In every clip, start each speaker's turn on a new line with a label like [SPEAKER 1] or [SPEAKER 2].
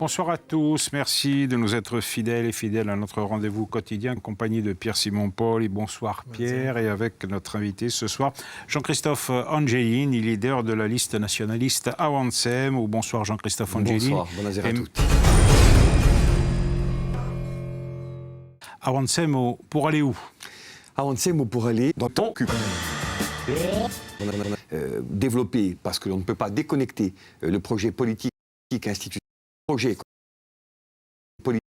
[SPEAKER 1] bonsoir à tous. Merci de nous être fidèles et fidèles à notre rendez-vous quotidien en compagnie de Pierre-Simon Paul. Et bonsoir Pierre. Et avec notre invité ce soir, Jean-Christophe Angelini, leader de la liste nationaliste Avancem. Bonsoir Jean-Christophe Angelini.
[SPEAKER 2] Bonsoir, bonjour à tous.
[SPEAKER 1] Avancem, pour aller où?
[SPEAKER 2] Avancem pour aller dans ton cul. Développer, parce que l'on ne peut pas déconnecter le projet politique institutionnel, projet politique.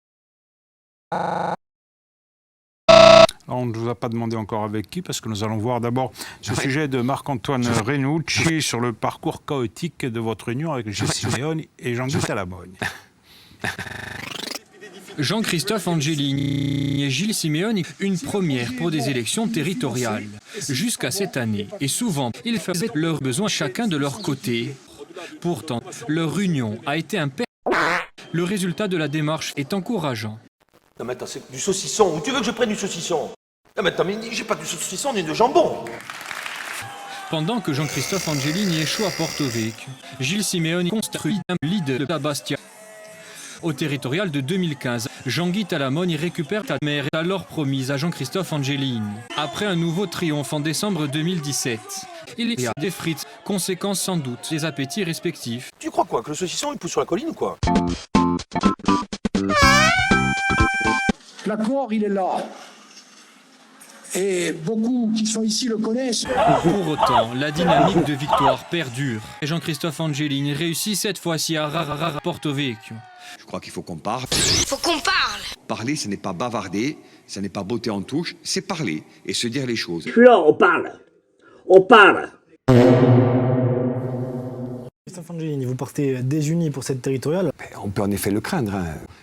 [SPEAKER 1] On ne vous a pas demandé encore avec qui, parce que nous allons voir d'abord ce sujet de Marc-Antoine Renucci sur le parcours chaotique de votre union avec Gilles Simeoni et Jean-Guy Talamogne.
[SPEAKER 3] Jean-Christophe Angelini et Gilles Simeoni, une première pour des élections territoriales. Jusqu'à cette année, et souvent, ils faisaient leurs besoins chacun de leur côté. Pourtant, leur union a été un père. Le résultat de la démarche est encourageant.
[SPEAKER 4] Non mais attends, c'est du saucisson. Où tu veux que je prenne du saucisson? Non mais attends, mais j'ai pas du saucisson ni de jambon.
[SPEAKER 3] Pendant que Jean-Christophe Angelini échoue à Porto Vecchio, Gilles Simeoni construit un leader de Bastia. Au territorial de 2015, Jean-Guy Talamogne récupère la maire alors promise à Jean-Christophe Angelini. Après un nouveau triomphe en décembre 2017, il y a des frites, conséquence sans doute des appétits respectifs.
[SPEAKER 4] Tu crois quoi, que le saucisson il pousse sur la colline ou quoi?
[SPEAKER 5] L'accord, il est là. Et beaucoup qui sont ici le connaissent.
[SPEAKER 3] Pour autant, la dynamique de victoire perdure. Et Jean-Christophe Angelini réussit cette fois-ci à Porto Vecchio.
[SPEAKER 2] Je crois qu'il faut qu'on parle.
[SPEAKER 6] Il faut qu'on parle.
[SPEAKER 2] Parler, ce n'est pas bavarder, ce n'est pas botter en touche, c'est parler et se dire les choses.
[SPEAKER 7] Je suis là, on parle. On parle.
[SPEAKER 8] Christophe Angelini, vous partez désunis pour cette territoriale.
[SPEAKER 2] On peut en effet le craindre.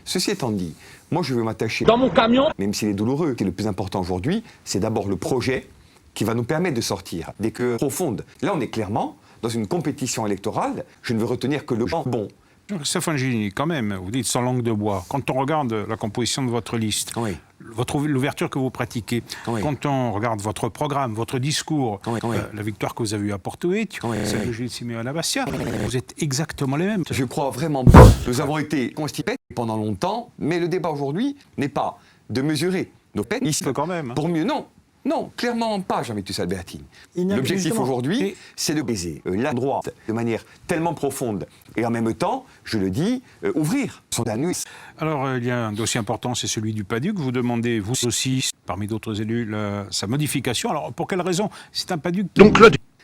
[SPEAKER 2] Ceci étant dit, moi je veux m'attacher...
[SPEAKER 7] Dans mon camion.
[SPEAKER 2] Même s'il est douloureux, ce qui est le plus important aujourd'hui, c'est d'abord le projet qui va nous permettre de sortir des queues profondes. Là, on est clairement dans une compétition électorale. Je ne veux retenir que le bon.
[SPEAKER 1] Christophe Angelini, quand même, vous dites sans langue de bois. Quand on regarde la composition de votre liste,
[SPEAKER 2] Oui.
[SPEAKER 1] l'ouverture que vous pratiquez,
[SPEAKER 2] Oui.
[SPEAKER 1] quand on regarde votre programme, votre discours, la victoire que vous avez eue à Porto Vecchio, celle de Gilles Simeoni à Bastia, vous êtes exactement les mêmes.
[SPEAKER 2] Je crois vraiment pas. Nous avons été constipés pendant longtemps, mais le débat aujourd'hui n'est pas de mesurer nos peines.
[SPEAKER 1] Il peut quand même.
[SPEAKER 2] Pour mieux, non. Non, clairement pas, Jean-Victor Albertine. L'objectif aujourd'hui, c'est de baiser la droite de manière tellement profonde et en même temps, je le dis, ouvrir son anus.
[SPEAKER 1] Alors, il y a un dossier important, c'est celui du PADUC. Vous demandez, vous aussi, parmi d'autres élus, sa modification. Alors, pour quelle raison? C'est un PADUC qui...
[SPEAKER 2] Donc,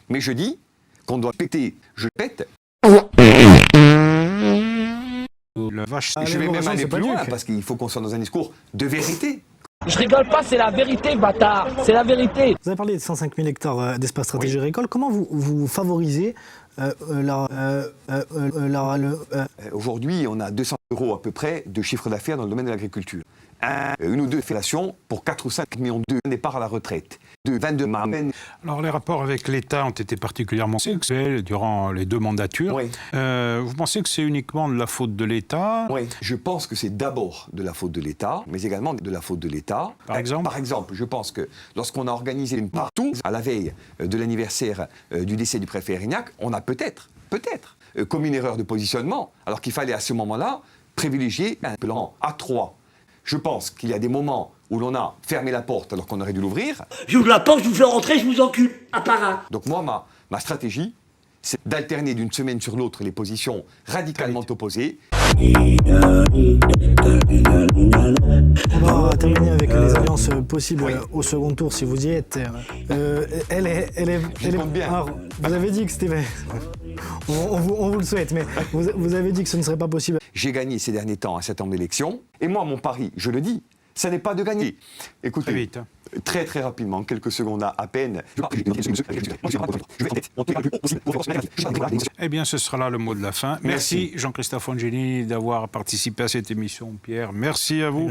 [SPEAKER 2] mais je dis qu'on doit péter, je pète. Je vais même aller plus loin, parce qu'il faut qu'on soit dans un discours de vérité.
[SPEAKER 7] Je rigole pas, c'est la vérité, bâtard. C'est la vérité.
[SPEAKER 8] Vous avez parlé de 105 000 hectares d'espace stratégique agricole. Comment vous favorisez
[SPEAKER 2] Aujourd'hui, on a 200 € à peu près de chiffre d'affaires dans le domaine de l'agriculture. Une ou deux fédérations pour 4 ou 5 millions de départ à la retraite. De 22 marraines.
[SPEAKER 1] Alors, les rapports avec l'État ont été particulièrement sexuels durant les deux mandatures.
[SPEAKER 2] Oui.
[SPEAKER 1] Vous pensez que c'est uniquement de la faute de l'État?
[SPEAKER 2] Oui, je pense que c'est d'abord de la faute de l'État, mais également de la faute de l'État.
[SPEAKER 1] Par exemple?
[SPEAKER 2] Par exemple, je pense que lorsqu'on a organisé une partout, à la veille de l'anniversaire du décès du préfet Erignac, on a peut-être commis une erreur de positionnement, alors qu'il fallait à ce moment-là privilégier un plan A3. Je pense qu'il y a des moments où l'on a fermé la porte alors qu'on aurait dû l'ouvrir.
[SPEAKER 7] J'ouvre la porte, je vous fais rentrer, je vous encule. Apparat.
[SPEAKER 2] Donc moi, ma stratégie, c'est d'alterner d'une semaine sur l'autre les positions radicalement opposées.
[SPEAKER 8] On va terminer avec les alliances possibles au second tour, si vous y êtes. Elle est
[SPEAKER 2] bien.
[SPEAKER 8] Alors, vous avez dit que c'était... On vous le souhaite, mais vous avez dit que ce ne serait pas possible.
[SPEAKER 2] J'ai gagné ces derniers temps un certain nombre d'élections. Et moi, mon pari, je le dis, ça n'est pas de gagner. Écoutez,
[SPEAKER 1] Très vite.
[SPEAKER 2] Très très rapidement, quelques secondes à peine.
[SPEAKER 1] Eh bien, ce sera là le mot de la fin. Merci Jean-Christophe Angelini d'avoir participé à cette émission, Pierre. Merci à vous.